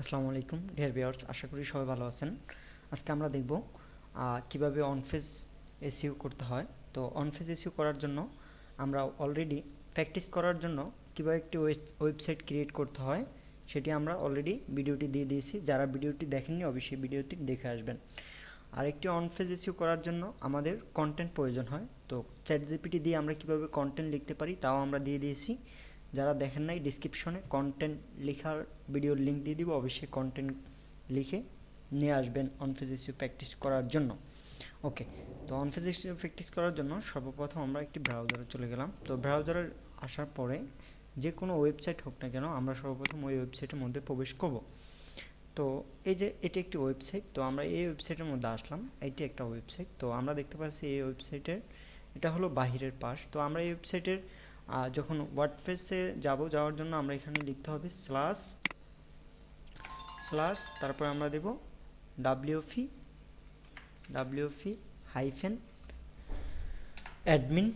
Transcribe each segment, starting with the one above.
আসসালামু আলাইকুম dear viewers, আশা করি সবাই ভালো আছেন। আজকে আমরা দেখব কিভাবে অন পেজ এসইও করতে হয়। তো অন পেজ এসইও করার জন্য আমরা অলরেডি প্র্যাকটিস করার জন্য কিভাবে একটি ওয়েবসাইট ক্রিয়েট করতে হয় সেটি আমরা অলরেডি ভিডিওটি দিয়ে দিয়েছি। যারা ভিডিওটি দেখেননি অবশ্যই ভিডিওটি দেখে আসবেন। আর একটি অন পেজ এসইও করার জন্য আমাদের কন্টেন্ট প্রয়োজন হয়। তো চ্যাটজিপিটি দিয়ে আমরা কিভাবে কন্টেন্ট লিখতে পারি তাও আমরা দিয়ে দিয়েছি। যারা দেখেন নাই ডিসক্রিপশনে কন্টেন্ট লেখার ভিডিওর লিঙ্ক দিয়ে দিব, অবশ্যই কন্টেন্ট লিখে নিয়ে আসবেন অন পেজ এসইও প্র্যাকটিস করার জন্য। ওকে, তো অন পেজ এসইও প্র্যাকটিস করার জন্য সর্বপ্রথম আমরা একটি ব্রাউজারে চলে গেলাম। তো ব্রাউজারে আসার পরে যে কোনো ওয়েবসাইট হোক না কেন আমরা সর্বপ্রথম ওই ওয়েবসাইটের মধ্যে প্রবেশ করব। তো এই যে এটি একটি ওয়েবসাইট, তো আমরা এই ওয়েবসাইটের মধ্যে আসলাম। এটি একটা ওয়েবসাইট, তো আমরা দেখতে পাচ্ছি এই ওয়েবসাইটের এটা হলো বাহিরের পাশ। তো আমরা এই ওয়েবসাইটের যখন ওয়ার্ডপ্রেসে যাওয়ার জন্য আমরা এখানে লিখতে হবে স্ল্যাশ স্ল্যাশ, তারপর আমরা দেব ডাব্লিউপি হাইফেন অ্যাডমিন।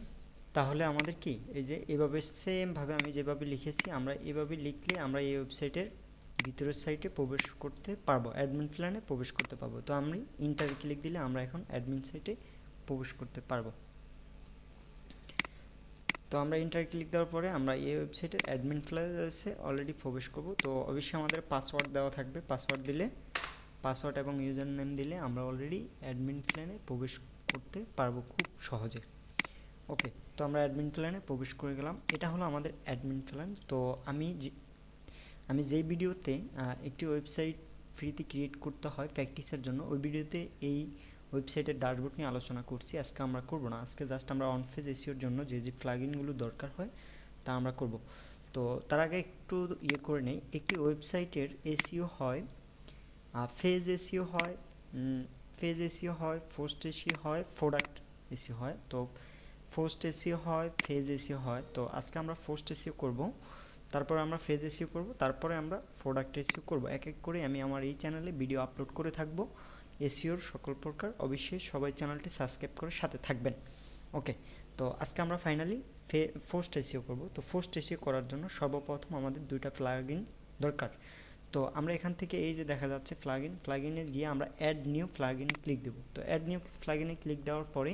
তাহলে আমাদের কি এই যে এভাবে সেমভাবে আমি যেভাবে লিখেছি আমরা এভাবে লিখলে আমরা এই ওয়েবসাইটের ভিতরের সাইটে প্রবেশ করতে পারবো, অ্যাডমিন প্ল্যানে প্রবেশ করতে পারবো। তো আমি ইন্টারে ক্লিক দিলে আমরা এখন অ্যাডমিন সাইটে প্রবেশ করতে পারবো। তো আমরা ইন্টার ক্লিক দেওয়ার পরে আমরা এই ওয়েবসাইটের অ্যাডমিন প্লেসে অলরেডি প্রবেশ করব। তো অবশ্যই আমাদের পাসওয়ার্ড দেওয়া থাকবে, পাসওয়ার্ড দিলে পাসওয়ার্ড এবং ইউজার নেম দিলে আমরা অলরেডি অ্যাডমিন প্ল্যানে প্রবেশ করতে পারবো খুব সহজে। ওকে, তো আমরা অ্যাডমিন প্ল্যানে প্রবেশ করে গেলাম। এটা হলো আমাদের অ্যাডমিন প্ল্যান। তো আমি যেই ভিডিওতে একটি ওয়েবসাইট ফ্রিতে ক্রিয়েট করতে হয় প্র্যাকটিসের জন্য, ওই ভিডিওতে এই ওয়েবসাইটের ড্যাশবোর্ড নিয়ে আলোচনা করছি। আজকে আমরা করব না, আজকে জাস্ট আমরা অন পেজ এসইওর জন্য যে যে প্লাগইনগুলো দরকার হয় তা আমরা করব। তো তার আগে একটু করে নেই, একটি ওয়েবসাইটের এসইও হয় ফেজ এসইও হয়, পোস্ট এসইও হয়, প্রোডাক্ট এসইও হয়। তো পোস্ট এসইও হয়, ফেজ এসইও হয়। তো আজকে আমরা পোস্ট এসইও করব, তারপরে আমরা ফেজ এসইও করব, তারপরে আমরা প্রোডাক্ট এসইও করব। এক এক করে আমি আমার এই চ্যানেলে ভিডিও আপলোড করে থাকব এসইওর সকল প্রকার। অবশ্যই সবাই চ্যানেলটি সাবস্ক্রাইব করে সাথে থাকবেন। ওকে, তো আজকে আমরা ফাইনালি পোস্ট এসইও করব। তো পোস্ট এসইও করার জন্য সর্বপ্রথম আমাদের দুইটা প্লাগইন দরকার। তো আমরা এখান থেকে এই যে দেখা যাচ্ছে প্লাগইনে গিয়ে আমরা অ্যাড নিউ প্লাগইনে ক্লিক দেব। তো অ্যাড নিউ প্লাগইনে ক্লিক দেওয়ার পরে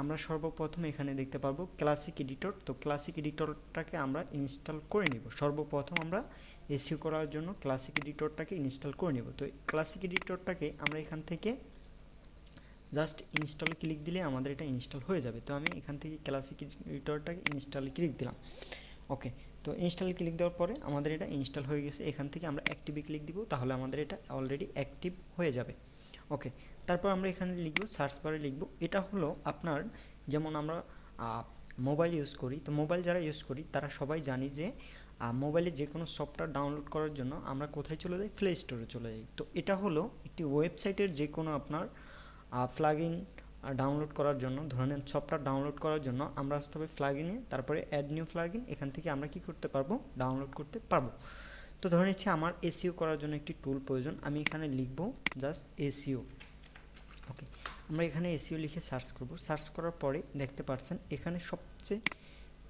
আমরা সর্বপ্রথম এখানে দেখতে পারবো ক্লাসিক এডিটর। তো ক্লাসিক এডিটরটাকে আমরা ইনস্টল করে নিব। সর্বপ্রথম আমরা এসইও করার জন্য ক্লাসিক এডিটরটাকে ইনস্টল করে নিব। তো ক্লাসিক এডিটরটাকে আমরা এখান থেকে জাস্ট ইনস্টলে ক্লিক দিলে আমাদের এটা ইনস্টল হয়ে যাবে। তো আমি এখান থেকে ক্লাসিক এডিটরটাকে ইনস্টলে ক্লিক দিলাম। ওকে, তো ইনস্টলে ক্লিক দেওয়ার পরে আমাদের এটা ইনস্টল হয়ে গেছে। এখান থেকে আমরা অ্যাক্টিভে ক্লিক দিব, তাহলে আমাদের এটা অলরেডি অ্যাক্টিভ হয়ে যাবে। ওকে, তারপর আমরা এখানে লিখব, সার্চ বারে লিখব, এটা হলো আপনার যেমন আমরা মোবাইল ইউজ করি। তো মোবাইল যারা ইউজ করি তারা সবাই জানি যে মোবাইলে যে কোনো সফটওয়্যার ডাউনলোড করার জন্য আমরা কোথায় চলে যাই, প্লে স্টোরে চলে যাই। তো এটা হলো একটি ওয়েবসাইটের যে কোনো আপনার প্লাগইন ডাউনলোড করার জন্য, ধরে নেন সফটওয়্যার ডাউনলোড করার জন্য আমরা আসতে হবে প্লাগইনে, তারপরে অ্যাড নিউ প্লাগইন। এখান থেকে আমরা কি করতে পারবো, ডাউনলোড করতে পারবো। তো ধরে নিচ্ছি আমার এসইও করার জন্য একটি টুল প্রয়োজন, আমি এখানে লিখব জাস্ট এসইও। ওকে, আমরা এখানে এসইও লিখে সার্চ করব। সার্চ করার পরে দেখতে পাচ্ছেন এখানে সবচেয়ে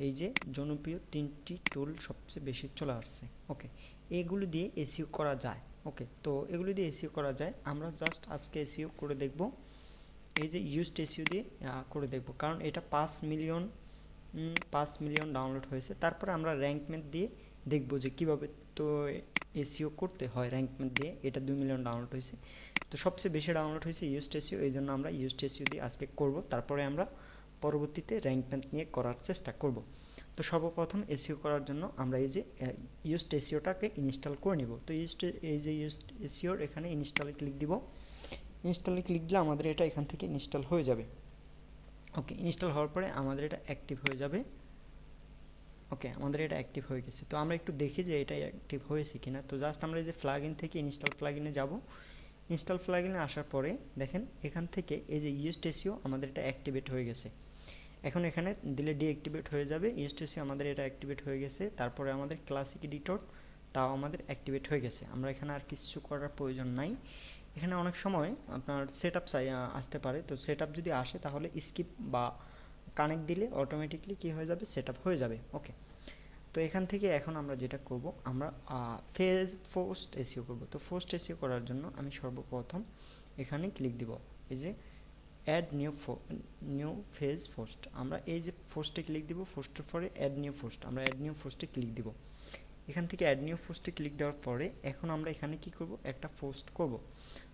এই যে জনপ্রিয় তিনটি টুল সবচেয়ে বেশি চলে আসছে। ওকে, এগুলো দিয়ে এসইও করা যায়। ওকে, তো এগুলো দিয়ে এসইও করা যায়। আমরা জাস্ট আজকে এসইও করে দেখব, এই যে ইউজড এসইও দিয়ে করে দেখব, কারণ এটা 5 মিলিয়ন ডাউনলোড হয়েছে। তারপরে আমরা র্যাঙ্কমেন্ট দিয়ে দেখব যে কীভাবে তো এসইও করতে হয় র্যাঙ্কমেন্ট দিয়ে। এটা 2 মিলিয়ন ডাউনলোড হয়েছে, তো সবচেয়ে বেশি ডাউনলোড হয়েছে ইউজড এসইও, এই জন্য আমরা ইউজড এসইও দিয়ে আজকে করব। তারপরে আমরা পরবর্তীতে র্যাঙ্কমেন্ট নিয়ে করার চেষ্টা করব। তো সর্বপ্রথম এসইও করার জন্য আমরা এই যে ইউজড এসইওটাকে ইনস্টল করে নিব। তো এই যে ইউজড এসইওর এখানে ইনস্টলে ক্লিক দিব। ইনস্টলে ক্লিক দিলে আমাদের এটা এখান থেকে ইনস্টল হয়ে যাবে। ওকে, ইনস্টল হওয়ার পরে আমাদের এটা অ্যাক্টিভ হয়ে যাবে। ওকে, আমাদের এটা অ্যাক্টিভ হয়ে গেছে। তো আমরা একটু দেখি যে এটা অ্যাক্টিভ হয়েছে কিনা। তো জাস্ট আমরা এই যে প্লাগইন থেকে ইনস্টল প্লাগইনে যাব। ইনস্টল প্লাগইনে আসার পরে দেখেন এখান থেকে এই যে ইউজড এসইও আমাদের এটা অ্যাক্টিভেট হয়ে গেছে। এখন এখানে দিলে ডিঅ্যাক্টিভেট হয়ে যাবে। ইউজড এসইও আমাদের এটা অ্যাক্টিভেট হয়ে গেছে। তারপরে আমাদের ক্লাসিক এডিটর তাও আমাদের অ্যাক্টিভেট হয়ে গেছে। আমরা এখানে আর কিছু করার প্রয়োজন নাই। এখানে অনেক সময় আপনার সেটআপ আসতে পারে। তো সেটআপ যদি আসে তাহলে স্কিপ বা কানেক্ট দিলে অটোমেটিকলি কী হয়ে যাবে, সেটআপ হয়ে যাবে। ওকে, তো এখান থেকে এখন আমরা যেটা করব, আমরা পোস্ট এসইও করব। তো পোস্ট এসইও করার জন্য আমি সর্বপ্রথম এখানে ক্লিক দিব, এই যে অ্যাড নিউ ফেজ পোস্ট। আমরা এই যে পোস্টে ক্লিক দিব, পোস্টের পরে অ্যাড নিউ পোস্ট, আমরা অ্যাড নিউ পোস্টে ক্লিক দিব। এখান থেকে অ্যাড নিউ পোস্টে ক্লিক দেওয়ার পরে এখন আমরা এখানে কি করব, একটা পোস্ট করব।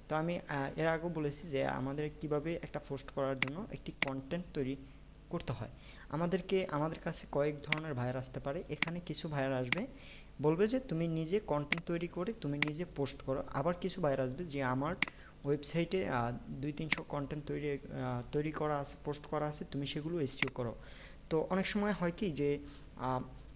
তো আমি এর আগেও বলেছি যে আমাদের কিভাবে একটা পোস্ট করার জন্য একটি কন্টেন্ট তৈরি করতে হয়। আমাদের কাছে কয়েক ধরনের ভাইয়ার আসতে পারে। এখানে কিছু ভাইয়ার আসবে বলবে যে তুমি নিজে কন্টেন্ট তৈরি করে তুমি নিজে পোস্ট করো। আবার কিছু ভাইয়ার আসবে যে আমার ওয়েবসাইটে 200-300 কন্টেন্ট তৈরি করা আছে, পোস্ট করা আছে, তুমি সেগুলো এসইও করো। তো অনেক সময় হয় কি যে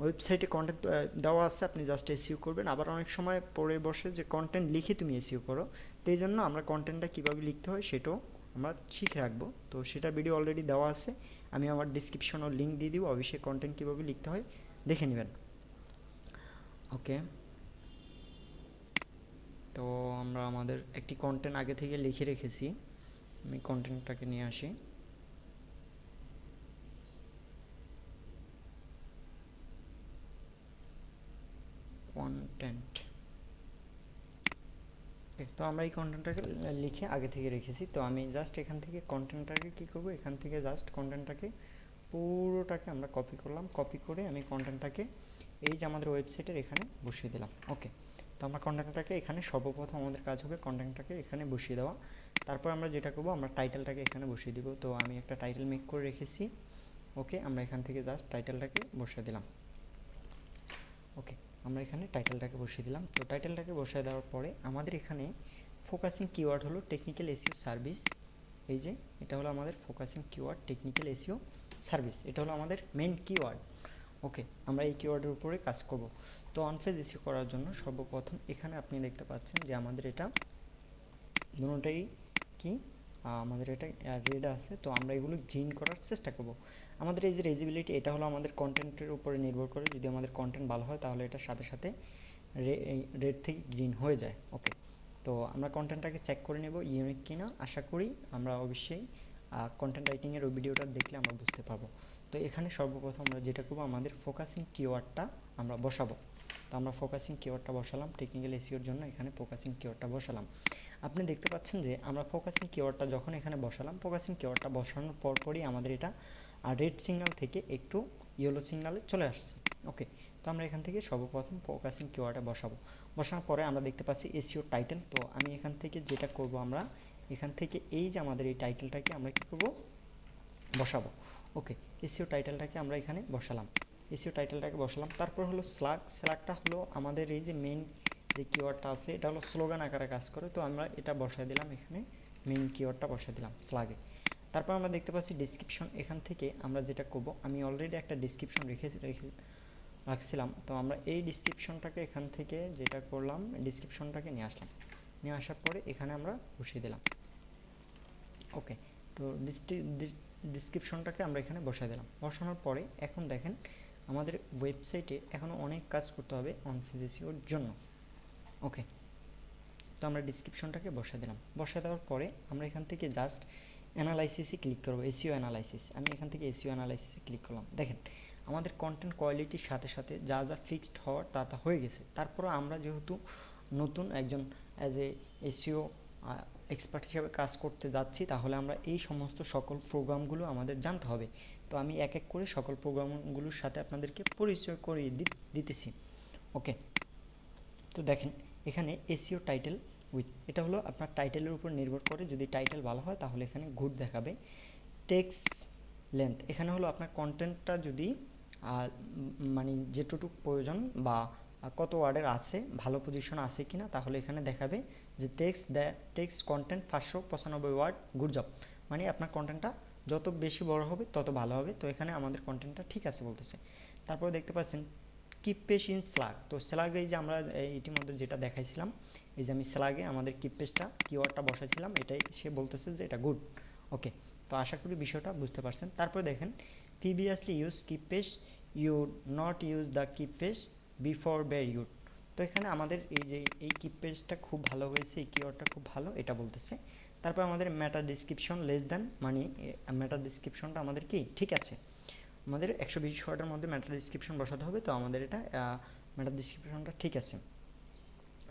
ওয়েবসাইটে কন্টেন্ট দেওয়া আছে, আপনি জাস্ট এসইও করবেন। আবার অনেক সময় পড়ে বসে যে কন্টেন্ট লিখে তুমি এসইও করো। তো এই জন্য আমরা কন্টেন্টটা কীভাবে লিখতে হয় সেটাও আমরা শিখে রাখবো। তো সেটার ভিডিও অলরেডি দেওয়া আছে, আমি আমার ডিসক্রিপশনও লিঙ্ক দিয়ে দিব, অবশ্যই কন্টেন্ট কীভাবে লিখতে হয় দেখে নেবেন। ওকে, তো আমরা আমাদের একটি কন্টেন্ট আগে থেকে লিখে রেখেছি, আমি কন্টেন্টটাকে নিয়ে আসি। কন্টেন্ট, তো আমরা এই কন্টেন্টটাকে লিখে আগে থেকে রেখেছি। তো আমি জাস্ট এখান থেকে কন্টেন্টটাকে কী করবো, এখান থেকে জাস্ট কন্টেন্টটাকে পুরোটাকে আমরা কপি করলাম। কপি করে আমি কন্টেন্টটাকে এই যে আমাদের ওয়েবসাইটের এখানে বসিয়ে দিলাম। ওকে, তো আমরা কন্টেন্টটাকে এখানে সর্বপ্রথম আমাদের কাজ হবে কন্টেন্টটাকে এখানে বসিয়ে দেওয়া। তারপর আমরা যেটা করবো, আমরা টাইটেলটাকে এখানে বসিয়ে দিব। তো আমি একটা টাইটেল মেক করে রেখেছি। ওকে, আমরা এখান থেকে জাস্ট টাইটেলটাকে বসিয়ে দিলাম। ওকে, আমরা এখানে টাইটেলটাকে বসিয়ে দিলাম। তো টাইটেলটাকে বসিয়ে দেওয়ার পরে আমাদের এখানে ফোকাসিং কিওয়ার্ড হলো টেকনিক্যাল এসইও সার্ভিস। এই যে এটা হলো আমাদের focusing keyword, technical SEO service, এটা হলো আমাদের মেন কিওয়ার্ড। ওকে, আমরা এই কিওয়ার্ডের উপরে কাজ করব। তো অন পেজ এসইও করার জন্য সর্বপ্রথম এখানে আপনি দেখতে পাচ্ছেন যে আমাদের এটা দুটোটাই কি, আমাদের এটা রেড আছে। তো আমরা এগুলো গ্রিন করার চেষ্টা করব। আমাদের এই যে রেজিবিলিটি, এটা হলো আমাদের কন্টেন্টের উপরে নির্ভর করে। যদি আমাদের কন্টেন্ট ভালো হয় তাহলে এটার সাথে সাথে রেড থেকে গ্রিন হয়ে যায়। ওকে, তো আমরা কন্টেন্টটাকে চেক করে নেব ইউনিক কিনা। আশা করি আমরা অবশ্যই কন্টেন্ট রাইটিংয়ের ওই ভিডিওটা দেখলে আমরা বুঝতে পারবো। তো এখানে সর্বপ্রথম আমরা যেটা করবো, আমাদের ফোকাসিং কিওয়ার্ডটা আমরা বসাবো। তো আমরা ফোকাসিং কিওয়ার্ডটা বসালাম, টেকনিক্যাল এসইওর জন্য এখানে ফোকাসিং কিওয়ার্ডটা বসালাম। আপনি দেখতে পাচ্ছেন যে আমরা ফোকাসিং কিওয়ার্ডটা যখন এখানে বসালাম, ফোকাসিং কিওয়ার্ডটা বসানোর পরপরই আমাদের এটা রেড সিগন্যাল থেকে একটু ইয়েলো সিগন্যালে চলে আসছে। ওকে, তো আমরা এখান থেকে সর্বপ্রথম ফোকাসিং কিওয়ার্ডে বসানোর পরে আমরা দেখতে পাচ্ছি এসইও টাইটেল। তো আমি এখান থেকে যেটা করব, আমরা এখান থেকে এই যে আমাদের এই টাইটেলটাকে আমরা কী করব, বসাবো। ওকে, এসইও টাইটেলটাকে আমরা এখানে বসালাম, এসইও টাইটেলটাকে বসালাম। তারপর হলো স্ল্যাগটা হলো আমাদের এই যে মেইন যে কিওয়ার্ডটা আছে, এটা হলো স্লোগান আকারে কাজ করে। তো আমরা এটা বসাই দিলাম, এখানে মেইন কিওয়ার্ডটা বসাই দিলাম স্ল্যাগে। তারপর আমরা দেখতে পাচ্ছি ডিসক্রিপশন। এখান থেকে আমরা যেটা করব, আমি অলরেডি একটা ডিসক্রিপশন রাখছিলাম। তো আমরা এই ডিসক্রিপশনটাকে এখান থেকে যেটা করলাম, ডিসক্রিপশনটাকে নিয়ে আসলাম, নিয়ে আসার পরে এখানে আমরা বসিয়ে দিলাম। ওকে, তো ডিসক্রিপশনটাকে আমরা এখানে বসাই দিলাম। বসানোর পরে এখন দেখেন আমাদের ওয়েবসাইটে এখনও অনেক কাজ করতে হবে অন পেজ এসইওর জন্য। ওকে, তো আমরা ডিসক্রিপশনটাকে বসাই দিলাম। বসাই দেওয়ার পরে আমরা এখান থেকে জাস্ট অ্যানালাইসিসে ক্লিক করবো, এসইও অ্যানালাইসিস। আমি এখান থেকে এসইও অ্যানালাইসিসে ক্লিক করলাম। দেখেন আমাদের কন্টেন্ট কোয়ালিটির সাথে সাথে যা যা ফিক্সড হওয়ার তা হয়ে গেছে। তারপরে আমরা যেহেতু নতুন একজন অ্যাজ এ এসইও এক্সপার্ট হিসাবে কাজ করতে যাচ্ছি, তাহলে আমরা এই সমস্ত সকল প্রোগ্রামগুলো আমাদের জানতে হবে। তো আমি এক এক করে সকল প্রোগ্রামগুলোর সাথে আপনাদেরকে পরিচয় করিয়ে দিতেছি। ওকে, তো দেখেন এখানে এসইও টাইটেল উইথ, এটা হলো আপনার টাইটেলের উপর নির্ভর করে। যদি টাইটেল ভালো হয় তাহলে এখানে গুড দেখাবে। টেক্সট লেন্থ, এখানে হলো আপনার কন্টেন্টটা যদি মানে যেটুকু প্রয়োজন বা কত ওয়ার্ডের আছে, ভালো পজিশন আছে কিনা, তাহলে এখানে দেখাবে যে text content 595 word, good job. মানে আপনার কন্টেন্টটা যত বেশি বড় হবে তত ভালো হবে। তো এখানে আমাদের কন্টেন্টটা ঠিক আছে বলতেছে। তারপরে দেখতে পাচ্ছেন কিপ পেজ ইন স্ল্যাগ। তো স্ল্যাগে এই যে আমরা ইতিমধ্যে যেটা দেখাইছিলাম, এই যে আমি স্ল্যাগে আমাদের কিপ পেজটা কিওয়ার্ডটা বসাইছিলাম, এটাই সে বলতেছে যে এটা গুড। ওকে, তো আশা করি বিষয়টা বুঝতে পারছেন। তারপরে দেখেন previously use keep page, you not use the keep page before varied. তো এখানে আমাদের এই যে এই কিপ পেজটা খুব ভালো হয়েছে, এই কিওয়ার্ডটা খুব ভালো, এটা বলতেছে। তারপর আমাদের মেটা ডিসক্রিপশন লেস দ্যান, মানে মেটা ডিসক্রিপশনটা আমাদের কি ঠিক আছে, আমাদের 120 ওয়ার্ডের মধ্যে মেটা ডেসক্রিপশন বসাতে হবে। তো আমাদের এটা মেটা ডেসক্রিপশনটা ঠিক আছে।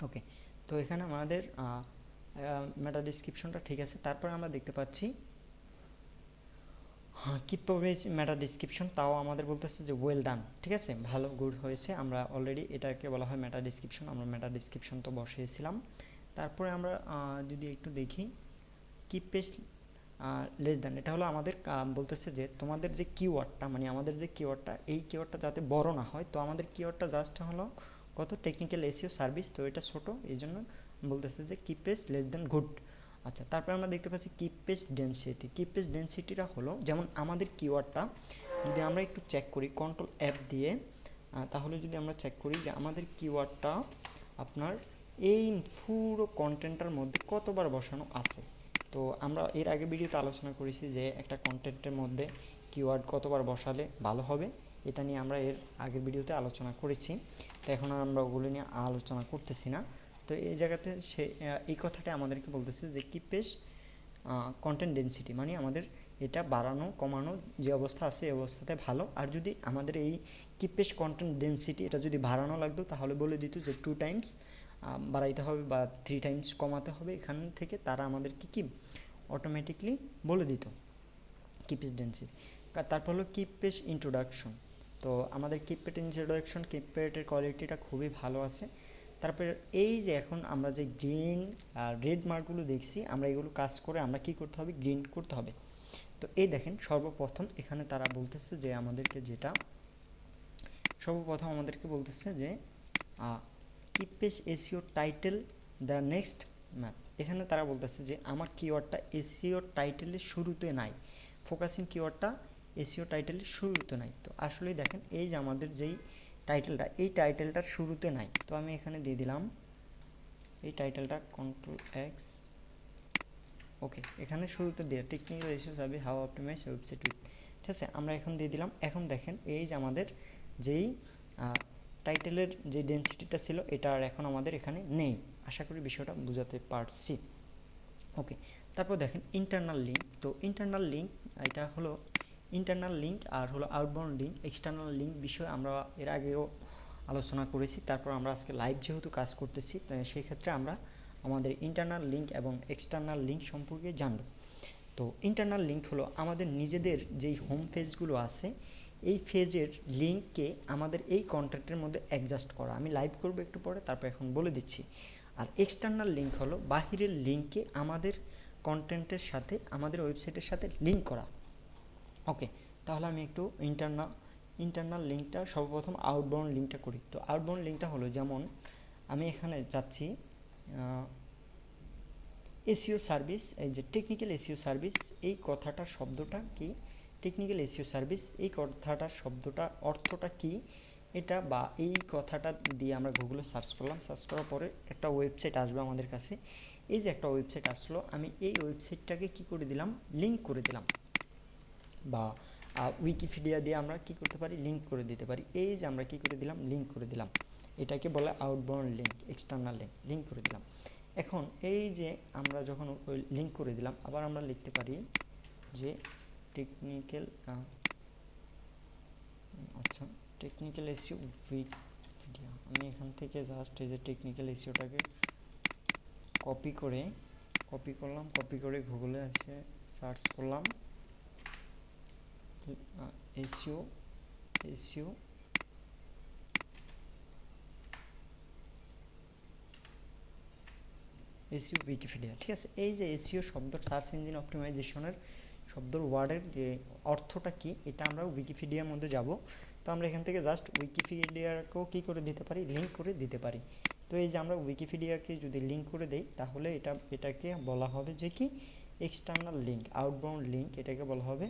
ওকে, তো এখানে আমাদের মেটা ডেসক্রিপশনটা ঠিক আছে। তারপর আমরা দেখতে পাচ্ছি কিপ পেজ মেটা ডেসক্রিপশন, তাও আমাদের বলতেছে যে ওয়েল ডান, ঠিক আছে, ভালো, গুড হয়েছে। আমরা অলরেডি এটাকে বলা হয় মেটা ডেসক্রিপশন, আমরা মেটা ডেসক্রিপশন তো বসিয়েছিলাম। তারপরে আমরা যদি একটু দেখি কিপ পেজ লেস দ্যান, এটা হলো আমাদের বলতেছে যে তোমাদের যে কিওয়ার্ডটা, মানে আমাদের যে কিওয়ার্ডটা, এই কিওয়ার্ডটা যাতে বড় না হয়। তো আমাদের কিওয়ার্ডটা জাস্ট হলো কত, টেকনিক্যাল এসইও সার্ভিস, তো এটা ছোট, এই জন্য বলতেছে যে keep page less than good. আচ্ছা, তারপরে আমরা দেখতে পাচ্ছি keep page density. Keep page ডেনসিটিটা হলো যেমন আমাদের কিওয়ার্ডটা যদি আমরা একটু চেক করি কন্ট্রোল F দিয়ে, তাহলে যদি আমরা চেক করি যে আমাদের কিওয়ার্ডটা আপনার এই পুরো কন্টেন্টটার মধ্যে কতবার বসানো আছে। তো আমরা এর আগে ভিডিওতে আলোচনা করেছি যে একটা কন্টেন্টের মধ্যে কিওয়ার্ড কতবার বসালে ভালো হবে, এটা নিয়ে আমরা এর আগের ভিডিওতে আলোচনা করেছি। তো এখন আর আমরা ওগুলো নিয়ে আলোচনা করতেছি না। তো এই জায়গাতে সে এই কথাটা আমাদেরকে বলতেছে যে কিপ পেজ কন্টেন্ট ডেনসিটি, মানে আমাদের এটা বাড়ানো কমানো যে অবস্থা আছে এই অবস্থাতে ভালো। আর যদি আমাদের এই কিপ পেজ কন্টেন্ট ডেনসিটি এটা যদি বাড়ানো লাগতো তাহলে বলে দিত যে 2 টাইমস বাড়াইতে হবে বা 3 টাইমস কমাতে হবে। এখান থেকে তারা আমাদেরকে কি অটোমেটিকলি বলে দিত কিপ পেজ ডেনসিটি। তারপর হলো কিপ পেজ ইন্ট্রোডাকশন। তো আমাদের কিপ পেজ ইন্ট্রোডাকশন, কিপ পেজের কোয়ালিটিটা খুবই ভালো আছে। তারপরে এই যে এখন আমরা যে গ্রিন আর রেড মার্কগুলো দেখছি, আমরা এগুলো কাজ করে আমরা কি করতে হবে, গ্রিন করতে হবে। তো এই দেখেন সর্বপ্রথম এখানে তারা বলতেছে যে আমাদেরকে যেটা সর্বপ্রথম আমাদেরকে বলতেছে যে keep page SEO title the next map. এখানে তারা বলতেছে যে আমার কিওয়ার্ডটা এসইও টাইটেলের শুরুতে নাই, ফোকাসিং কিওয়ার্ডটা এসইও টাইটেলের শুরুতে নাই। তো আসলেই দেখেন এই যে আমাদের যেই টাইটেলটা, এই টাইটেলটার শুরুতে নাই। তো আমি এখানে দিয়ে দিলাম এই টাইটেলটা কন্ট্রোল এক্স। ওকে, এখানে শুরুতে দিয়ে টেকনিক্যাল ইস্যুস হবে হাউ অপটিমাইজ ওয়েবসাইট উইথ, ঠিক আছে, আমরা এখন দিয়ে দিলাম। এখন দেখেন এই যে আমাদের যেই টাইটেলের যে ডেনসিটিটা ছিল এটা আর এখন আমাদের এখানে নেই। আশা করি বিষয়টা বোঝাতে পারছি। ওকে, তারপর দেখেন ইন্টারনাল লিঙ্ক। তো ইন্টারনাল লিঙ্ক এটা হলো ইন্টারনাল লিঙ্ক আর হলো আউটবাউন্ড লিঙ্ক, এক্সটার্নাল লিঙ্ক বিষয়ে আমরা এর আগেও আলোচনা করেছি। তারপর আমরা আজকে লাইভ যেহেতু কাজ করতেছি সেই ক্ষেত্রে আমরা আমাদের ইন্টারনাল লিঙ্ক এবং এক্সটার্নাল লিঙ্ক সম্পর্কে জানব। তো ইন্টারনাল লিঙ্ক হলো আমাদের নিজেদের যেই হোম পেজগুলো আছে এই পেজের লিঙ্ককে আমাদের এই কন্টেন্টের মধ্যে অ্যাডজাস্ট করা। আমি লাইভ করব একটু পরে, তারপর এখন বলে দিচ্ছি। আর এক্সটার্নাল লিঙ্ক হলো বাহিরের লিঙ্ককে আমাদের কন্টেন্টের সাথে, আমাদের ওয়েবসাইটের সাথে লিঙ্ক করা। ওকে, তাহলে আমি একটু ইন্টারনাল লিঙ্কটা সর্বপ্রথম আউটবাউন্ড লিঙ্কটা করি। তো আউটবাউন্ড লিঙ্কটা হলো যেমন আমি এখানে যাচ্ছি এসইও সার্ভিস, এই যে টেকনিক্যাল এসইও সার্ভিস, এই কথাটা শব্দটা কি, টেকনিক্যাল এসইও সার্ভিস এই কথাটার শব্দটা অর্থটা কি এটা, বা এই কথাটা দিয়ে আমরা গুগলে সার্চ করলাম, সার্চ করার পরে একটা ওয়েবসাইট আসবে আমাদের কাছে। এই যে একটা ওয়েবসাইট আসলো, আমি এই ওয়েবসাইটটাকে কি করে দিলাম, লিঙ্ক করে দিলাম, বা উইকিপিডিয়া দিয়ে আমরা কি করতে পারি, লিঙ্ক করে দিতে পারি। এই যে আমরা কি করে দিলাম, লিঙ্ক করে দিলাম। এটাকে বলে outbound link, external link, link করে দিলাম। এখন এই যে আমরা যখন লিঙ্ক করে দিলাম, আবার আমরা লিখতে পারি যে টেকনিক্যাল টেকনিক্যাল এসইও উইকিপিডিয়া। আমি এখান থেকে জাস্ট এই যে টেকনিক্যাল এসইওটাকে কপি করলাম, কপি করে গুগলে এসে সার্চ করলাম এসইও উইকিপিডিয়া, ঠিক আছে। এই যে এসইও শব্দ, সার্চ ইঞ্জিন অপটিমাইজেশনের শব্দের ওয়ার্ডের যে অর্থটা কি এটা আমরা উইকিপিডিয়ার মধ্যে যাব। তো আমরা এখান থেকে জাস্ট উইকিপিডিয়াকেও কী করে দিতে পারি, লিঙ্ক করে দিতে পারি। তো এই যে আমরা উইকিপিডিয়াকে যদি লিঙ্ক করে দেই তাহলে এটাকে বলা হবে যে কি এক্সটার্নাল লিঙ্ক, আউটবাউন্ড লিঙ্ক, এটাকে বলা হবে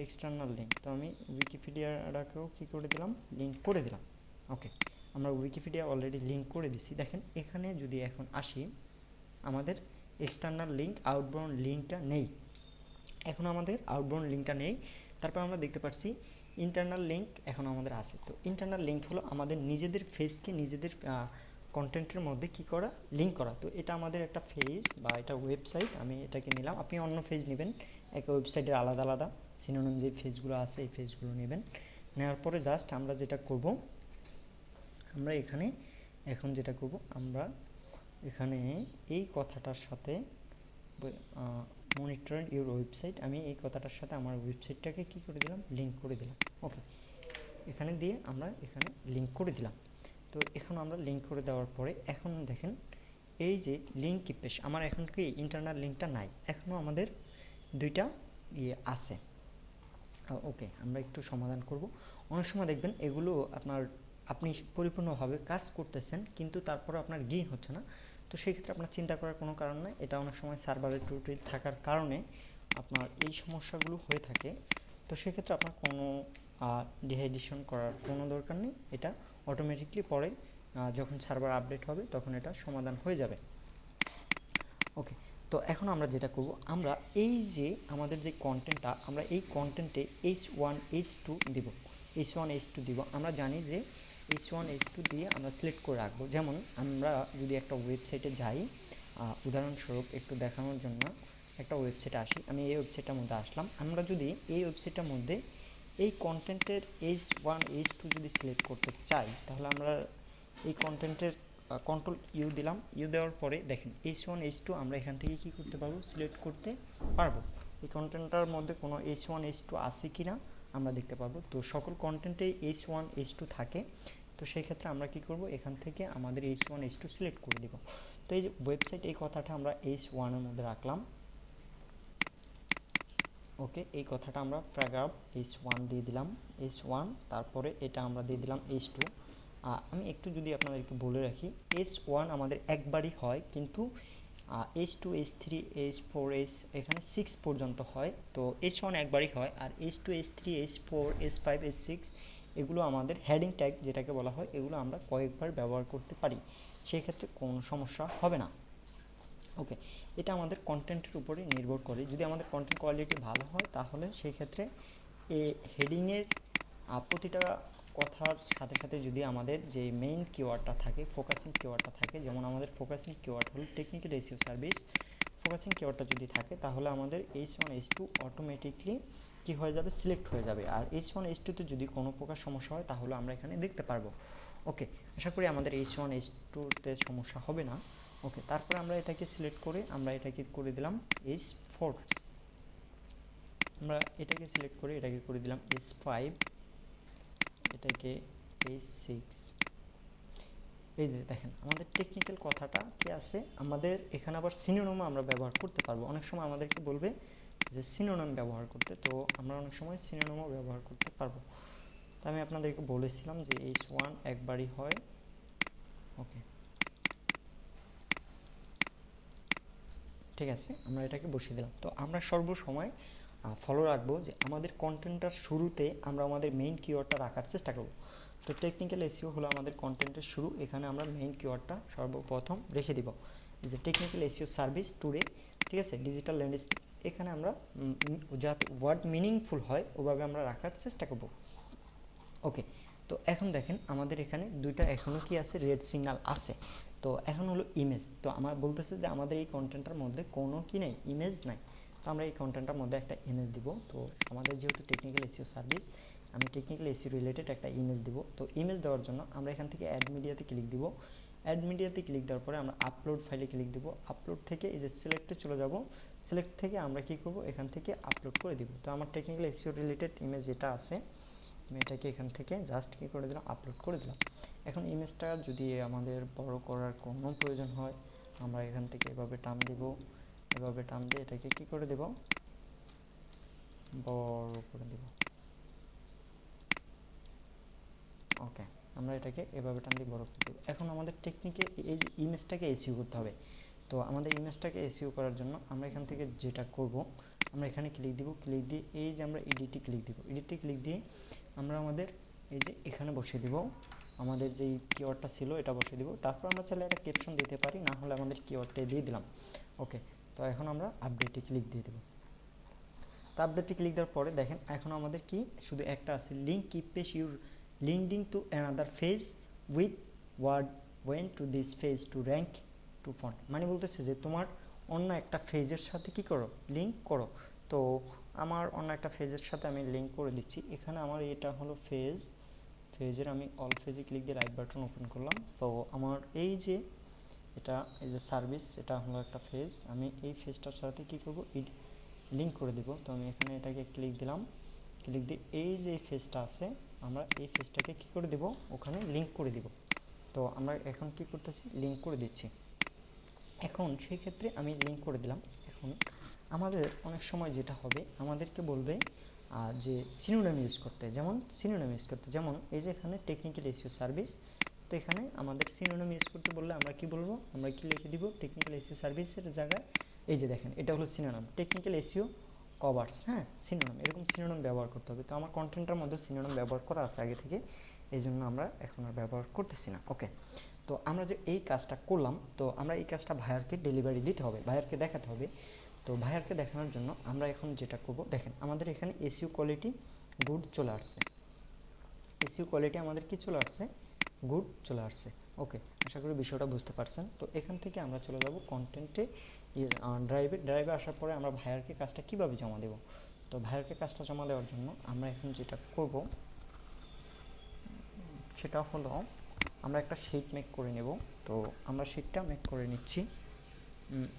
এক্সটার্নাল লিঙ্ক। তো আমি উইকিপিডিয়াটাকেও কী করে দিলাম, লিঙ্ক করে দিলাম। ওকে, আমরা উইকিপিডিয়া অলরেডি লিঙ্ক করে দিছি। দেখেন এখানে যদি এখন আসি, আমাদের এক্সটার্নাল লিঙ্ক আউটবাউন্ড লিঙ্কটা নেই, এখন আমাদের আউটবাউন্ড লিঙ্কটা নেই। তারপর আমরা দেখতে পাচ্ছি ইন্টারনাল লিঙ্ক এখন আমাদের আছে। তো ইন্টারনাল লিঙ্ক হলো আমাদের নিজেদের ফেজকে নিজেদের কন্টেন্টের মধ্যে কি করা, লিঙ্ক করা। তো এটা আমাদের একটা ফেজ বা এটা ওয়েবসাইট, আমি এটাকে নিলাম, আপনি অন্য ফেজ নেবেন, এক ওয়েবসাইটের আলাদা আলাদা। সিনোনিম যে ফেজগুলো আছে এই ফেজগুলো নেবেন। নেওয়ার পরে জাস্ট আমরা যেটা করব, আমরা এখানে এখন যেটা করব, আমরা এখানে এই কথাটার সাথে মনিটরিং ইউর ওয়েবসাইট, আমি এই কথাটার সাথে আমার ওয়েবসাইটটাকে কি করে দিলাম, লিঙ্ক করে দিলাম। ওকে, এখানে দিয়ে আমরা এখানে লিঙ্ক করে দিলাম। তো এখন আমরা লিঙ্ক করে দেওয়ার পরে এখন দেখেন এই যে লিঙ্ক কি পেশ, আমার এখন কি ইন্টারনাল লিঙ্কটা নাই, এখনও আমাদের দুইটা ইয়ে আছে। ওকে, আমরা একটু সমাধান করব। অনেক সময় দেখবেন এগুলো আপনি পরিপূর্ণভাবে কাজ করতেছেন কিন্তু তারপরে আপনার গ্রিন হচ্ছে না, তো সেই ক্ষেত্রে আপনার চিন্তা করার কোনো কারণ নেই। এটা অনেক সময় সার্ভারের ত্রুটি থাকার কারণে আপনার এই সমস্যাগুলো হয়ে থাকে। তো সেক্ষেত্রে আপনার কোনো ডিহাইড্রেশন করার কোনো দরকার নেই, এটা অটোমেটিকলি পরে যখন সার্ভার আপডেট হবে তখন এটা সমাধান হয়ে যাবে। ওকে, তো এখন আমরা যেটা করব, আমরা এই যে আমাদের যে কন্টেন্টটা, আমরা এই কন্টেন্টে h1 h2 দিব, h1 h2 দিব। আমরা জানি যে h1 h2 দিয়ে আমরা সিলেক্ট করে রাখবো। যেমন আমরা যদি একটা ওয়েবসাইটে যাই, উদাহরণস্বরূপ একটু দেখানোর জন্য একটা ওয়েবসাইটে আসি, আমি এই ওয়েবসাইটটার মধ্যে আসলাম। আমরা যদি এই ওয়েবসাইটটার মধ্যে এই কন্টেন্টের h1 h2 যদি সিলেক্ট করতে চাই, তাহলে আমরা এই কন্টেন্টের কন্ট্রোল ইউ দিলাম। ইউ দেওয়ার পরে দেখেন h1 h2 আমরা এখান থেকে কি করতে পারবো, সিলেক্ট করতে পারবো। এই কন্টেন্টটার মধ্যে কোনো h1 h2 আছে কি না আমরা দেখতে পারবো। তো সকল কন্টেন্টে h1 h2 থাকে, তো সেই ক্ষেত্রে আমরা কি করব, এখান থেকে আমাদের h1 h2 সিলেক্ট করে দিব। তো এই যে ওয়েবসাইট, এই কথাটা আমরা h1 এর মধ্যে রাখলাম। ওকে, এই কথাটা আমরা প্যারাগ্রাফ h1 দিয়ে দিলাম, h1, তারপরে এটা আমরা দিয়ে দিলাম h2। আমি একটু যদি আপনাদেরকে বলে রাখি, h1 আমাদের একবারই হয়, কিন্তু h2 h3 h4 এখানে 6 পর্যন্ত হয়। তো h1 একবারই হয়, আর h2 h3 h4 h5 h6 এগুলো আমাদের হেডিং ট্যাগ যেটাকে বলা হয়, এগুলো আমরা কয়েকবার ব্যবহার করতে পারি, সেই ক্ষেত্রে কোনো সমস্যা হবে না। ওকে, এটা আমাদের কন্টেন্টের উপরে নির্ভর করে। যদি আমাদের কন্টেন্ট কোয়ালিটি ভালো হয় তাহলে সেই ক্ষেত্রে এই হেডিংয়ের প্রতিটা কথার সাথে সাথে যদি আমাদের যে মেইন কিওয়ার্ডটা থাকে, ফোকাসিং কিওয়ার্ডটা থাকে, যেমন আমাদের ফোকাসিং কিওয়ার্ড হলো টেকনিক্যাল এসইও সার্ভিস, ফোকাসিং কিওয়ার্ডটা যদি থাকে তাহলে আমাদের h1 h2 অটোমেটিকলি কি হয়ে যাবে, সিলেক্ট হয়ে যাবে। আর h1 h2 তে যদি কোনো প্রকার সমস্যা হয় তাহলে আমরা এখানে দেখতে পারবো। ওকে, আশা করি আমাদের h1 h2 তে সমস্যা হবে না। ওকে, তারপরে আমরা এটাকে সিলেক্ট করে আমরা এটাকে করে দিলাম h4, আমরা এটাকে সিলেক্ট করে এটাকে করে দিলাম h5, এটাকে h6। এই যে দেখেন আমাদের টেকনিক্যাল কথাটা কি আছে, আমাদের এখানে আবার সিনোনিম আমরা ব্যবহার করতে পারবো। অনেক সময় আমাদেরকে বলবে যে সিনোনিম ব্যবহার করতে, তো আমরা অনেক সময় সিনোনিমও ব্যবহার করতে পারবো। তো আমি আপনাদেরকে বলেছিলাম যে h1 একবারই হয়। ওকে, ঠিক আছে, আমরা এটাকে বসিয়ে দিলাম। তো আমরা সর্বসময় ফলো রাখবো যে আমাদের কন্টেন্টটার শুরুতে আমরা আমাদের মেইন কিওয়ার্ডটা রাখার চেষ্টা করব। তো টেকনিক্যাল এসইও হলো আমাদের কন্টেন্টের শুরু, এখানে আমরা মেইন কিওয়ার্ডটা সর্বপ্রথম রেখে দিব, যে টেকনিক্যাল এসইও সার্ভিস টুডে, ঠিক আছে, ডিজিটাল ল্যান্ডস্কেপ। এখানে আমরা যাতে ওয়ার্ড মিনিংফুল হয় ওভাবে আমরা রাখার চেষ্টা করব। ওকে, তো এখন দেখেন আমাদের এখানে দুইটা এখনও কি আছে, রেড সিগন্যাল আছে। তো এখন হলো ইমেজ, তো আমার বলতেছে যে আমাদের এই কন্টেন্টটার মধ্যে কোনো কি নেই, ইমেজ নাই। তো আমরা এই কন্টেন্টটার মধ্যে একটা ইমেজ দিব। তো আমাদের যেহেতু টেকনিক্যাল এসইও সার্ভিস, আমি টেকনিক্যাল এসইও রিলেটেড একটা ইমেজ দিব। তো ইমেজ দেওয়ার জন্য আমরা এখান থেকে অ্যাড মিডিয়াতে ক্লিক দিব। অ্যাড মিডিয়াতে ক্লিক দেওয়ার পরে আমরা আপলোড ফাইলে ক্লিক দিব। আপলোড থেকে এই যে সিলেক্টে চলে যাব, সিলেক্ট থেকে আমরা কি করব, এখান থেকে আপলোড করে দিব। তো আমার টেকনিক্যাল এসইও রিলেটেড ইমেজ যেটা আছে আমি এটাকে এখান থেকে জাস্ট কি করে দিলাম, আপলোড করে দিলাম। এখন ইমেজটা যদি আমাদের বড় করার কোনো প্রয়োজন হয়, আমরা এখান থেকে এভাবে টান দিব, এভাবে টান দিয়ে এটাকে কি করে দেব, বড় করে দেব। ওকে, আমরা এটাকে এভাবে টান দিয়ে বড় করে দেব। এখন আমাদের টেকনিকে এই যে ইমেজটাকে এসইও করতে হবে। তো আমাদের ইমেজটাকে এসইও করার জন্য আমরা এখান থেকে যেটা করব, আমরা এখানে ক্লিক দিব, ক্লিক দিয়ে এই যে আমরা এডিটে ক্লিক দিব, এডিটে ক্লিক দিয়ে আমরা আমাদের এই যে এখানে বসিয়ে দিব আমাদের যেই কিওয়ার্ডটা ছিল এটা বসিয়ে দিব। তারপর আমরা চাইলে একটা ক্যাপশন দিতে পারি, না হলে আমাদের কিওয়ার্ডটা দিয়ে দিলাম। ওকে, তো এখন আমরা আপডেটে ক্লিক দিয়ে দেব। তো আপডেটে ক্লিক দেওয়ার পরে দেখেন এখন আমাদের কি শুধু একটা আছে, link keep page your linking to another phase with word when to this phase to rank to font, মানে বলতেছে যে তোমার অন্য একটা ফেজের সাথে কি করো, লিঙ্ক করো। তো আমার অন্য একটা ফেজের সাথে আমি লিঙ্ক করে দিচ্ছি। এখানে আমার এটা হলো ফেজের আমি অল ফেজে ক্লিক দিয়ে রাইট বাটন ওপেন করলাম। তো আমার এই যে সার্ভিস, এটা হলো একটা ফেজ, আমি এই ফেজটার সাথে কি করব, লিঙ্ক করে দিব। তো আমি এখানে এটাকে ক্লিক দিলাম, ক্লিক দিয়ে এই যে ফেজটা আছে আমরা এই ফেজটাকে কি করে দেব, ওখানে লিঙ্ক করে দিব। তো আমরা এখন কি করতেছি, লিঙ্ক করে দিচ্ছি। এখন সেই ক্ষেত্রে আমি লিঙ্ক করে দিলাম। এখন আমাদের অনেক সময় যেটা হবে, আমাদেরকে বলবে যে সিনোনিম ইউজ করতে, যেমন এই যে এখানে টেকনিক্যাল এসইও সার্ভিস। তো এখানে আমাদের সিনোনিম ইউজ করতে বললে আমরা কি বলবো, আমরা কি লিখে দিব, টেকনিক্যাল এসইও সার্ভিসের জায়গায় এই যে দেখেন এটা হলো সিনোনিম, টেকনিক্যাল এসইও কভার্স, হ্যাঁ সিনোনিম, এরকম সিনোনিম ব্যবহার করতে হবে। তো আমার কন্টেন্টের মধ্যে সিনোনিম ব্যবহার করা আছে আগে থেকে, এই জন্য আমরা এখন আর ব্যবহার করতেছি না। ওকে, তো আমরা যে এই কাজটা করলাম, তো আমরা এই কাজটা ভাইয়ারকে ডেলিভারি দিতে হবে, ভাইয়ারকে দেখাতে হবে। তো ভাইয়ারকে দেখানোর জন্য আমরা এখন যেটা করব, দেখেন আমাদের এখানে এসইও কোয়ালিটি গুড চলে আসছে, এসইও কোয়ালিটি আমাদের কি চলে আসছে, গুড চলে আসছে। ওকে, আশা করি বিষয়টা বুঝতে পারছেন। তো এখান থেকে আমরা চলে যাব কন্টেন্টে, ড্রাইভে আসার পরে আমরা ভাইয়ারকে কাজটা কিভাবে জমা দেব। তো ভাইয়ারকে কাজটা জমা দেওয়ার জন্য আমরা এখন যেটা করব সেটা হলো আমরা একটা শিট মেক করে নেব। তো আমরা শিটটা মেক করে নিচ্ছি,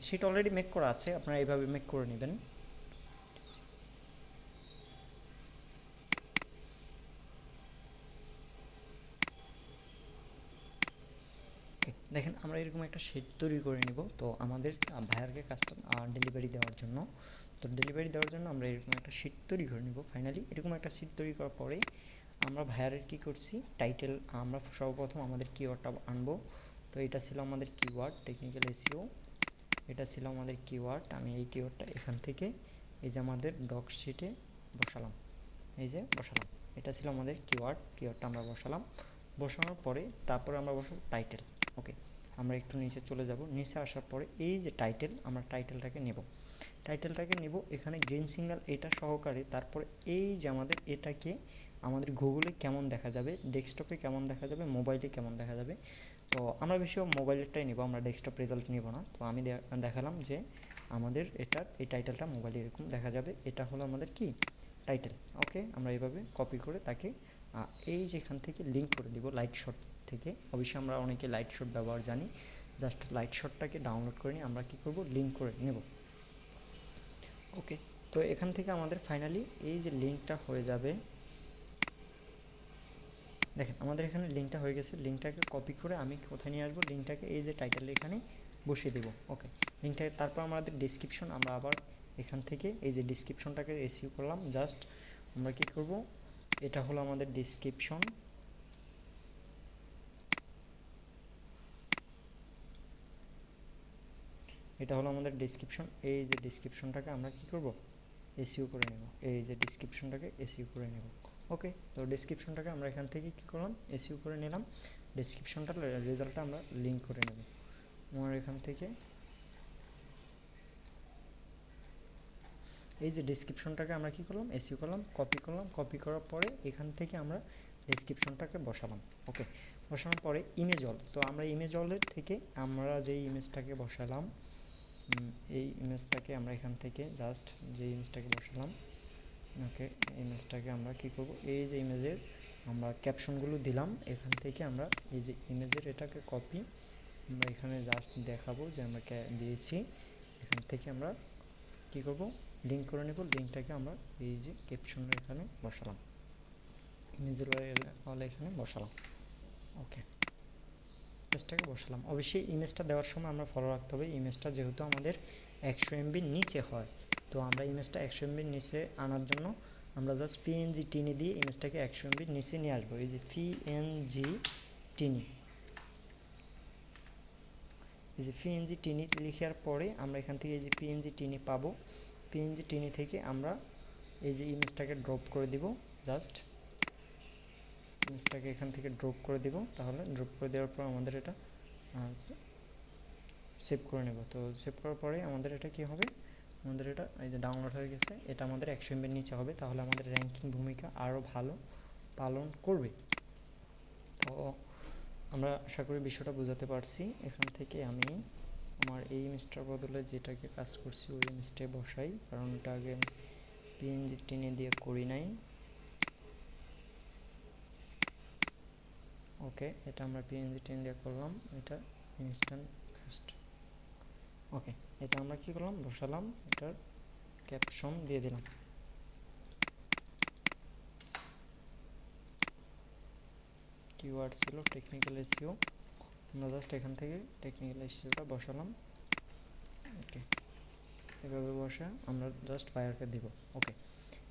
শিট অলরেডি মেক করা আছে, আপনারা এইভাবে মেক করে নেবেন। দেখেন আমরা এরকম একটা শিট তৈরি করে নিব। তো আমাদের ভাইয়ারকে কাজটা ডেলিভারি দেওয়ার জন্য, তো ডেলিভারি দেওয়ার জন্য আমরা এরকম একটা শিট তৈরি করে নিব। ফাইনালি এরকম একটা শিট তৈরি করার পরে আমরা ভাইয়ারের কি করছি, টাইটেল আমরা সর্বপ্রথম আমাদের কিওয়ার্ডটা আনবো। তো এটা ছিল আমাদের কিওয়ার্ড টেকনিক্যাল এসইও, এটা ছিল আমাদের কিওয়ার্ড। আমি এই কিওয়ার্ডটা এখান থেকে এই যে আমাদের ডক শিটে বসালাম, এই যে বসালাম, এটা ছিল আমাদের কিওয়ার্ডটা আমরা বসালাম। বসানোর পরে তারপরে আমরা বসাবো টাইটেল। ওকে, আমরা একটু নিচে চলে যাব, নিচে আসার পরে এই যে টাইটেল, আমরা টাইটেলটাকে নেব এখানে গ্রিন সিগন্যাল এটা সহকারে। তারপরে এই যে আমাদের এটাকে আমাদের গুগলে কেমন দেখা যাবে, ডেস্কটপে কেমন দেখা যাবে, মোবাইলে কেমন দেখা যাবে। তো আমরা বেশিরভাগ মোবাইলেরটাই নেব, আমরা ডেস্কটপ রেজাল্ট নেব না। তো আমি দেখালাম যে আমাদের এই টাইটেলটা মোবাইলে এরকম দেখা যাবে, এটা হলো আমাদের কি টাইটেল। ওকে, আমরা এইভাবে কপি করে তাকে এই যেখান থেকে লিঙ্ক করে দিব লাইট শট থেকে। অবশ্যই আমরা অনেকে লাইট শট ব্যবহার জানি, জাস্ট লাইট শটটাকে ডাউনলোড করে নিয়ে আমরা কি করব, লিঙ্ক করে নেব। ওকে, তো এখান থেকে আমাদের ফাইনালি এই যে লিঙ্কটা হয়ে যাবে, দেখেন আমাদের এখানে লিঙ্কটা হয়ে গেছে। লিঙ্কটাকে কপি করে আমি কোথায় নিয়ে আসবো, লিঙ্কটাকে এই যে টাইটেল এখানে বসিয়ে দেব। ওকে, লিঙ্কটাকে তারপর আমাদের ডেসক্রিপশন, আমরা আবার এখান থেকে এই যে ডেসক্রিপশনটাকে এসইউ করলাম। জাস্ট আমরা কি করব, এটা হলো আমাদের ডেসক্রিপশন, এটা হলো আমাদের ডেসক্রিপশন। এই যে ডেসক্রিপশনটাকে আমরা কি করব, এসইউ করে নেব, এই যে ডেসক্রিপশনটাকে এসইউ করে নেব। ওকে, তো ডেসক্রিপশনটাকে আমরা এখান থেকে কি করলাম, এসইউ করে নিলাম। ডেসক্রিপশনটার রেজাল্টটা আমরা লিঙ্ক করে নেব। আমার এখান থেকে এই যে ডেসক্রিপশনটাকে আমরা কি করলাম, এসইউ করলাম, কপি করার পরে এখান থেকে আমরা ডেসক্রিপশনটাকে বসালাম। ওকে, বসানোর পরে ইমেজ অল, তো আমরা ইমেজ অলের থেকে আমরা যেই ইমেজটাকে বসালাম, এই ইমেজটাকে আমরা এখান থেকে জাস্ট যে ইমেজটাকে বসালাম, ওকে ইমেজটাকে আমরা কি করব, এই যে ইমেজের আমরা ক্যাপশনগুলো দিলাম, এখান থেকে আমরা এই যে ইমেজের এটাকে কপি আমরা এখানে জাস্ট দেখাবো যে আমরা দিয়েছি। এখান থেকে আমরা কি করব, লিঙ্ক করে নেব। লিঙ্কটাকে আমরা এই যে ক্যাপশনের এখানে বসালাম, ইমেজের এখানে বসালাম। ওকে, ইমেজটাকে বসালাম। অবশ্যই ইমেজটা দেওয়ার সময় আমরা ফলো রাখতে হবে, ইমেজটা যেহেতু আমাদের 100 MBর নিচে হয়, তো আমরা ইমেজটা 100 MBর নিচে আনার জন্য আমরা জাস্ট পিএনজি টিনি দিয়ে ইমেজটাকে 100 MBর নিচে নিয়ে আসবো। এই যে পিএনজি টিনি, এই যে পিএনজি টিনি লিখার পরে আমরা এখান থেকে এই যে পিএনজি টিনি পাবো। পিএনজি টিনি থেকে আমরা এই যে ইমেজটাকে ড্রপ করে দিব, জাস্ট ইমেজটাকে এখান থেকে ড্রপ করে দিব। তাহলে ড্রপ করে দেওয়ার পর আমাদের এটা সেভ করে নেব। তো সেভ করার পরে আমাদের এটা কি হবে, আমাদের এটা এই যে ডাউনলোড হয়ে গেছে, এটা আমাদের 100 MBর নিচে হবে, তাহলে আমাদের র্যাঙ্কিং ভূমিকা আরও ভালো পালন করবে। তো আমরা আশা করি বিষয়টা বোঝাতে পারছি। এখান থেকে আমি আমার এই ইমেজটার বদলে যেটাকে কাজ করছি ওই ইমেজটাই বসাই, কারণ এটা আগে পিএনজি টেনে দিয়ে করি নাই। ওকে, এটা আমরা পিএনজি টেনে দিয়ে করলাম, এটা ইনস্ট্যান্ট ফার্স্ট। ওকে, এটা আমরা কি করলাম, বসালাম, এটার ক্যাপশন দিয়ে দিলাম। কিওয়ার্ড ছিল টেকনিক্যাল এসইও, আমরা জাস্ট এখান থেকে টেকনিক্যাল এসইওটা বসালাম। ওকে, এভাবে বসা আমরা জাস্ট ফায়ারকে দিব। ওকে,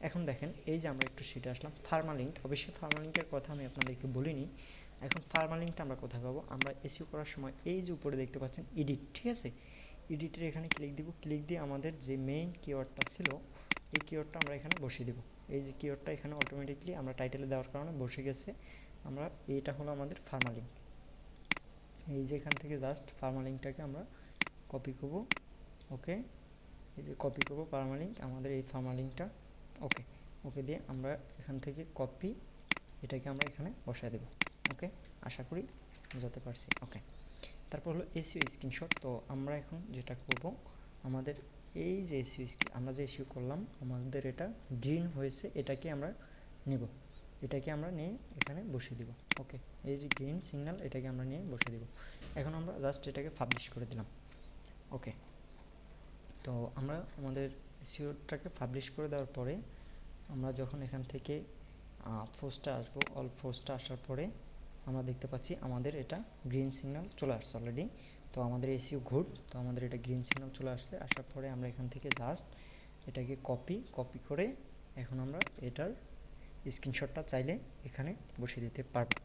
এখন দেখেন এই যে আমরা একটু শিটে আসলাম, ফার্মালিঙ্ক। অবশ্যই ফার্মালিঙ্কের কথা আমি আপনাদেরকে বলিনি। এখন ফার্মালিঙ্কটা আমরা কোথায় পাবো, আমরা এসইও করার সময় এই যে উপরে দেখতে পাচ্ছেন এডিট, ঠিক আছে, এডিটের এখানে ক্লিক দিব। ক্লিক দিয়ে আমাদের যে মেইন কিওয়ার্ডটা ছিল এই কিওয়ার্ডটা আমরা এখানে বসিয়ে দেব। এই যে কিওয়ার্ডটা এখানে অটোমেটিকলি আমরা টাইটেলে দেওয়ার কারণে বসে গেছে। আমরা এইটা হলো আমাদের ফার্মালিঙ্ক। এই যে এখান থেকে জাস্ট ফার্মালিঙ্কটাকে আমরা কপি করব। ওকে, এই যে কপি করব ফার্মালিঙ্ক, আমাদের এই ফার্মালিঙ্কটা। ওকে, ওকে দিয়ে আমরা এখান থেকে কপি, এটাকে আমরা এখানে বসায় দেব। ওকে, আশা করি বোঝাতে পারছি। ওকে, তারপর হলো এসইও স্ক্রিনশট। তো আমরা এখন যেটা করব, আমাদের এই যে এসইও আমরা যে এসইও করলাম, আমাদের এটা গ্রিন হয়েছে, এটাকে আমরা নেব, এটাকে আমরা নিয়ে এখানে বসিয়ে দিব। ওকে, এই যে গ্রিন সিগন্যাল, এটাকে আমরা নিয়ে বসিয়ে দিব। এখন আমরা জাস্ট এটাকে পাবলিশ করে দিলাম। ওকে, তো আমরা আমাদের এসইওটাকে পাবলিশ করে দেওয়ার পরে আমরা যখন এখান থেকে পোস্টে আসবো, অল পোস্টে আসার পরে আমরা দেখতে পাচ্ছি আমাদের এটা গ্রিন সিগন্যাল চলে আসছে অলরেডি। তো আমাদের এসইও গুড, তো আমাদের এটা গ্রিন সিগন্যাল চলে আসছে। আসার পরে আমরা এখান থেকে জাস্ট এটাকে কপি করে এখন আমরা এটার স্ক্রিনশটটা চাইলে এখানে বসিয়ে দিতে পারবো।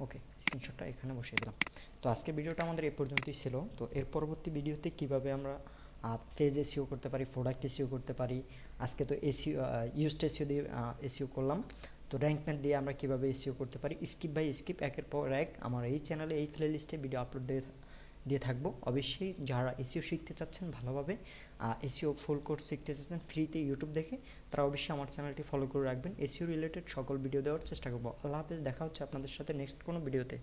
ওকে, স্ক্রিনশটটা এখানে বসিয়ে দিলাম। তো আজকে ভিডিওটা আমাদের এই পর্যন্তই ছিল। তো এর পরবর্তী ভিডিওতে কিভাবে আমরা পেজ এসইও করতে পারি, প্রোডাক্ট এসইও করতে পারি, আজকে তো এসইও ইউজড এসইও দিয়ে এসইও করলাম, তো র্যাঙ্ক ম্যাথ দিয়ে আমরা কিভাবে এসইও করতে পারি, স্কিপ বাই স্কিপ একের পর এক আমার এই চ্যানেলে এই প্লেলিস্টে ভিডিও আপলোড দিয়ে থাকবো। অবশ্যই যারা এসইও শিখতে চাচ্ছেন ভালোভাবে, এসইও ফুল কোর্স শিখতে চাচ্ছেন ফ্রিতে ইউটিউব দেখে, তারা অবশ্যই আমার চ্যানেলটি ফলো করে রাখবেন। এসইও রিলেটেড সকল ভিডিও দেওয়ার চেষ্টা করবো। আল্লাহ হাফেজ, দেখা হচ্ছে আপনাদের সাথে নেক্সট কোনো ভিডিওতে।